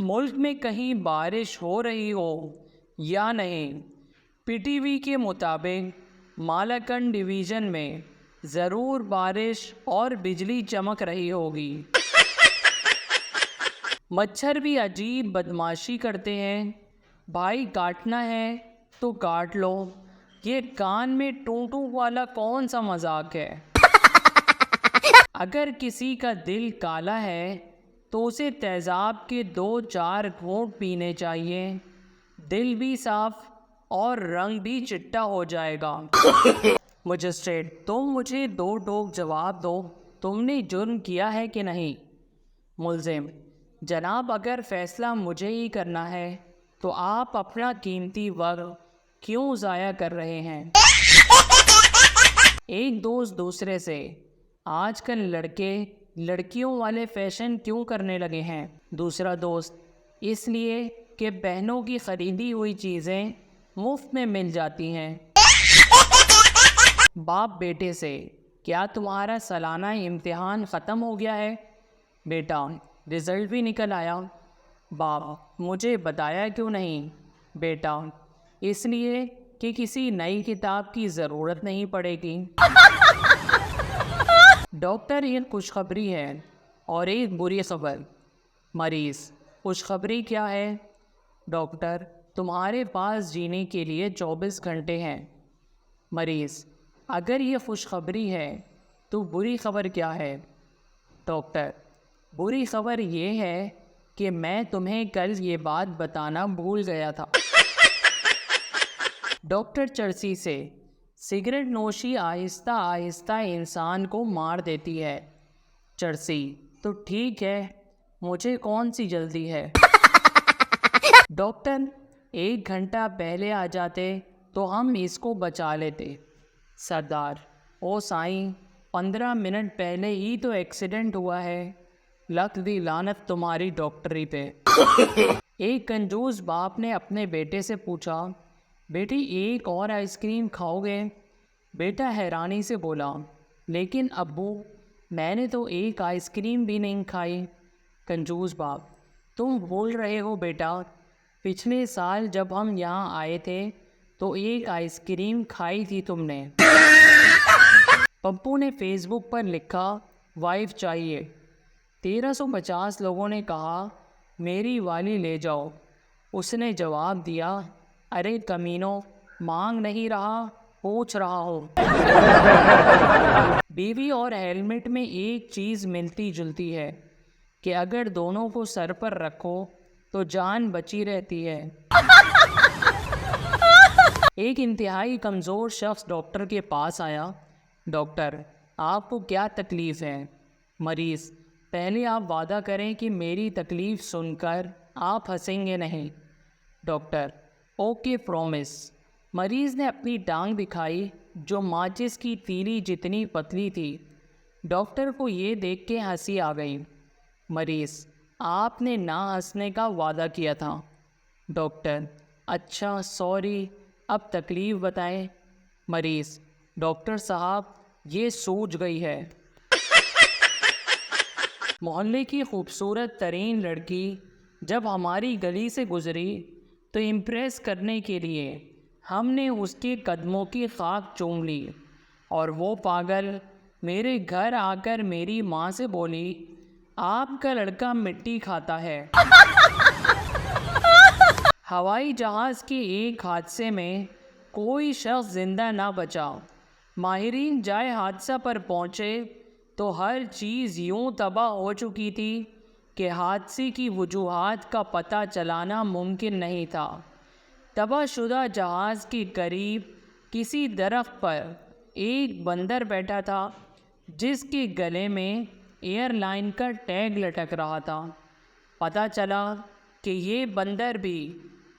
ملک میں کہیں بارش ہو رہی ہو یا نہیں، پی ٹی وی کے مطابق مالاکنڈ ڈویژن میں ضرور بارش اور بجلی چمک رہی ہوگی۔ مچھر بھی عجیب بدمعاشی کرتے ہیں، بھائی کاٹنا ہے تو کاٹ لو، یہ کان میں ٹوں ٹوں والا کون سا مذاق ہے؟ اگر کسی کا دل کالا ہے تو اسے تیزاب کے 2-4 گھونٹ پینے چاہیے، دل بھی صاف اور رنگ بھی چٹا ہو جائے گا۔ مجسٹریٹ: تم مجھے 2 ٹوک جواب دو، تم نے جرم کیا ہے کہ نہیں؟ ملزم: جناب اگر فیصلہ مجھے ہی کرنا ہے تو آپ اپنا قیمتی وقت کیوں ضائع کر رہے ہیں؟ ایک دوست دوسرے سے: آج کل لڑکے لڑکیوں والے فیشن کیوں کرنے لگے ہیں؟ دوسرا دوست: اس لیے کہ بہنوں کی خریدی ہوئی چیزیں مفت میں مل جاتی ہیں۔ باپ بیٹے سے: کیا تمہارا سالانہ امتحان ختم ہو گیا ہے؟ بیٹا: رزلٹ بھی نکل آیا۔ باپ: مجھے بتایا کیوں نہیں؟ بیٹا: اس لیے کہ کسی نئی کتاب کی ضرورت نہیں پڑے گی۔ ڈاکٹر: ایک خوشخبری ہے اور ایک بری خبر۔ مریض: خوشخبری کیا ہے؟ ڈاکٹر: تمہارے پاس جینے کے لیے 24 گھنٹے ہیں۔ مریض: اگر یہ خوشخبری ہے تو بری خبر کیا ہے؟ ڈاکٹر: بری خبر یہ ہے کہ میں تمہیں کل یہ بات بتانا بھول گیا تھا۔ ڈاکٹر چرسی سے: سگریٹ نوشی آہستہ آہستہ انسان کو مار دیتی ہے۔ چرسی: تو ٹھیک ہے، مجھے کون سی جلدی ہے؟ ڈاکٹر: 1 گھنٹہ پہلے آ جاتے تو ہم اس کو بچا لیتے۔ سردار: او سائیں، 15 منٹ پہلے ہی تو ایکسیڈنٹ ہوا ہے، لکھ دی لعنت تمہاری ڈاکٹری پہ۔ ایک کنجوس باپ نے اپنے بیٹے سے پوچھا: بیٹی ایک اور آئس کریم کھاؤ گے؟ بیٹا حیرانی سے بولا: لیکن ابو، میں نے تو ایک آئس کریم بھی نہیں کھائی۔ کنجوس باپ: تم بھول رہے ہو بیٹا، پچھلے سال جب ہم یہاں آئے تھے تو ایک آئس کریم کھائی تھی تم نے۔ پپو نے فیس بک پر لکھا: وائف چاہیے۔ 1350 لوگوں نے کہا: میری والی لے جاؤ۔ اس نے جواب دیا: ارے کمینوں، مانگ نہیں رہا، پوچھ رہا ہوں۔ بیوی اور ہیلمٹ میں ایک چیز ملتی جلتی ہے کہ اگر دونوں کو سر پر رکھو تو جان بچی رہتی ہے۔ ایک انتہائی کمزور شخص ڈاکٹر کے پاس آیا: ڈاکٹر، آپ کو کیا تکلیف ہے؟ مریض: پہلے آپ وعدہ کریں کہ میری تکلیف سن کر آپ ہنسیں گے نہیں۔ Doctor: okay, promise. مریض نے اپنی ٹانگ دکھائی جو ماچس کی تیلی جتنی پتلی تھی۔ ڈاکٹر کو یہ دیکھ کے ہنسی آ گئی۔ مریض: آپ نے نہ ہنسنے کا وعدہ کیا تھا۔ ڈاکٹر: اچھا، سوری، اب تکلیف بتائیں۔ مریض: ڈاکٹر صاحب، یہ سوج گئی ہے۔ محلے کی خوبصورت ترین لڑکی جب ہماری گلی سے گزری تو امپریس کرنے کے لیے ہم نے اس کے قدموں کی خاک چوم لی، اور وہ پاگل میرے گھر آ کر میری ماں سے بولی: آپ کا لڑکا مٹی کھاتا ہے۔ ہوائی جہاز کے ایک حادثے میں کوئی شخص زندہ نہ بچا۔ ماہرین جائے حادثہ پر پہنچے تو ہر چیز یوں تباہ ہو چکی تھی کہ حادثے کی وجوہات کا پتہ چلانا ممکن نہیں تھا۔ تباہ شدہ جہاز کے قریب کسی درخت پر ایک بندر بیٹھا تھا جس کے گلے میں ایئر لائن کا ٹیگ لٹک رہا تھا۔ پتہ چلا کہ یہ بندر بھی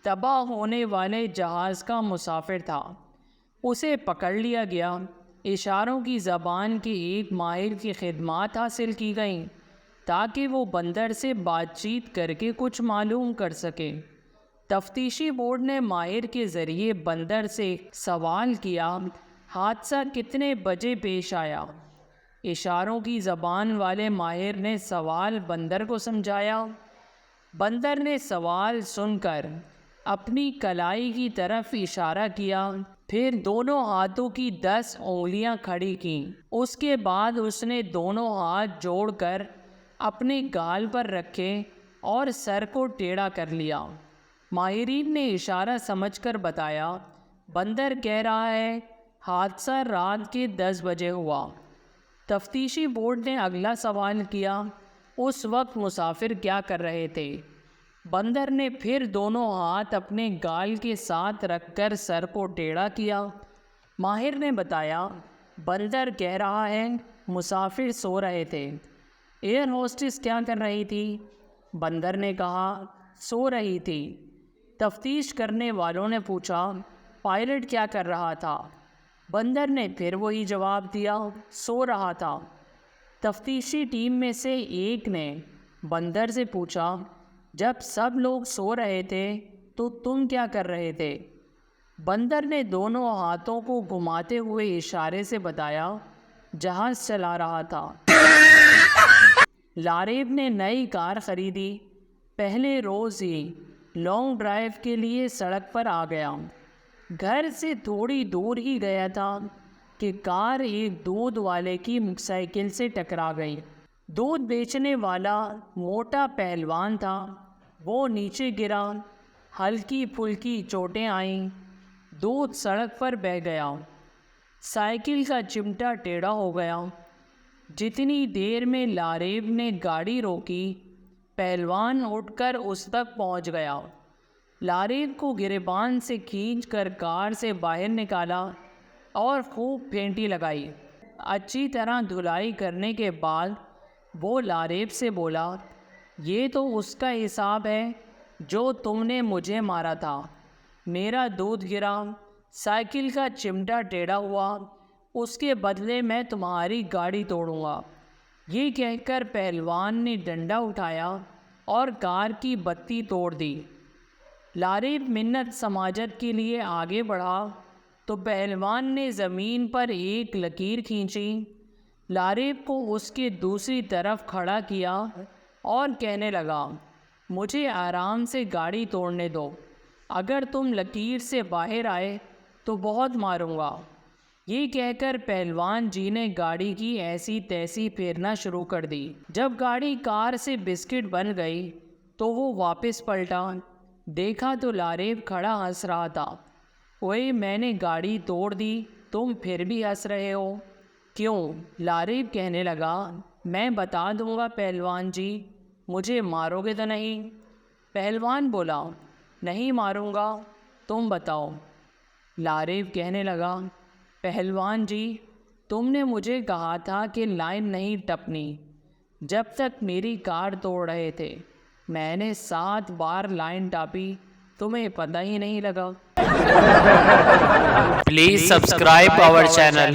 تباہ ہونے والے جہاز کا مسافر تھا۔ اسے پکڑ لیا گیا۔ اشاروں کی زبان کے ایک ماہر کی خدمات حاصل کی گئیں تاکہ وہ بندر سے بات چیت کر کے کچھ معلوم کر سکے۔ تفتیشی بورڈ نے ماہر کے ذریعے بندر سے سوال کیا: حادثہ کتنے بجے پیش آیا؟ اشاروں کی زبان والے ماہر نے سوال بندر کو سمجھایا: بندر نے سوال سن کر اپنی کلائی کی طرف اشارہ کیا، پھر دونوں ہاتھوں کی 10 انگلیاں کھڑی کیں۔ اس کے بعد اس نے دونوں ہاتھ جوڑ کر اپنے گال پر رکھے اور سر کو ٹیڑھا کر لیا۔ ماہرین نے اشارہ سمجھ کر بتایا، بندر کہہ رہا ہے حادثہ رات کے 10 بجے ہوا۔ تفتیشی بورڈ نے اگلا سوال کیا، اس وقت مسافر کیا کر رہے تھے؟ بندر نے پھر دونوں ہاتھ اپنے گال کے ساتھ رکھ کر سر کو ٹیڑھا کیا۔ ماہر نے بتایا، بندر کہہ رہا ہے مسافر سو رہے تھے۔ ایئر ہوسٹس کیا کر رہی تھی؟ بندر نے کہا سو رہی تھی۔ تفتیش کرنے والوں نے پوچھا پائلٹ کیا کر رہا تھا؟ بندر نے پھر وہی جواب دیا، سو رہا تھا۔ تفتیشی ٹیم میں سے ایک نے بندر سے پوچھا، جب سب لوگ سو رہے تھے تو تم کیا کر رہے تھے؟ بندر نے دونوں ہاتھوں کو گھماتے ہوئے اشارے سے بتایا، جہاز چلا رہا تھا۔ لاریب نے نئی کار خریدی۔ پہلے روز ہی لانگ ڈرائیو کے لیے سڑک پر آ گیا۔ گھر سے تھوڑی دور ہی گیا تھا کہ کار ایک دودھ والے کی سائیکل سے ٹکرا گئی۔ دودھ بیچنے والا موٹا پہلوان تھا۔ وہ نیچے گرا، ہلکی پھلکی چوٹیں آئیں، دودھ سڑک پر بہہ گیا، سائیکل کا چمٹا ٹیڑھا ہو گیا۔ جتنی دیر میں لاریب نے گاڑی روکی، پہلوان اٹھ کر اس تک پہنچ گیا۔ لاریب کو گریبان سے کھینچ کر کار سے باہر نکالا اور خوب پھینٹی لگائی۔ اچھی طرح دھلائی کرنے کے بعد وہ لاریب سے بولا، یہ تو اس کا حساب ہے جو تم نے مجھے مارا تھا۔ میرا دودھ گرا، سائیکل کا چمٹا ٹیڑھا ہوا، اس کے بدلے میں تمہاری گاڑی توڑوں گا۔ یہ کہہ کر پہلوان نے ڈنڈا اٹھایا اور کار کی بتی توڑ دی۔ لاریب منت سماجت کے لیے آگے بڑھا تو پہلوان نے زمین پر ایک لکیر کھینچی، لاریب کو اس کے دوسری طرف کھڑا کیا اور کہنے لگا، مجھے آرام سے گاڑی توڑنے دو، اگر تم لکیر سے باہر آئے تو بہت ماروں گا۔ یہ کہہ کر پہلوان جی نے گاڑی کی ایسی تیسی پھیرنا شروع کر دی۔ جب گاڑی کار سے بسکٹ بن گئی تو وہ واپس پلٹا، دیکھا تو لاریب کھڑا ہنس رہا تھا۔ اوئے میں نے گاڑی توڑ دی، تم پھر بھی ہنس رہے ہو کیوں؟ لاریب کہنے لگا، میں بتا دوں گا پہلوان جی، مجھے مارو گے تو نہیں؟ پہلوان بولا، نہیں ماروں گا، تم بتاؤ۔ لاریب کہنے لگا، پہلوان جی تم نے مجھے کہا تھا کہ لائن نہیں ٹپنی جب تک میری کار توڑ رہے تھے، میں نے 7 بار لائن ٹاپی، تمہیں پتہ ہی نہیں لگا۔ Please subscribe our channel.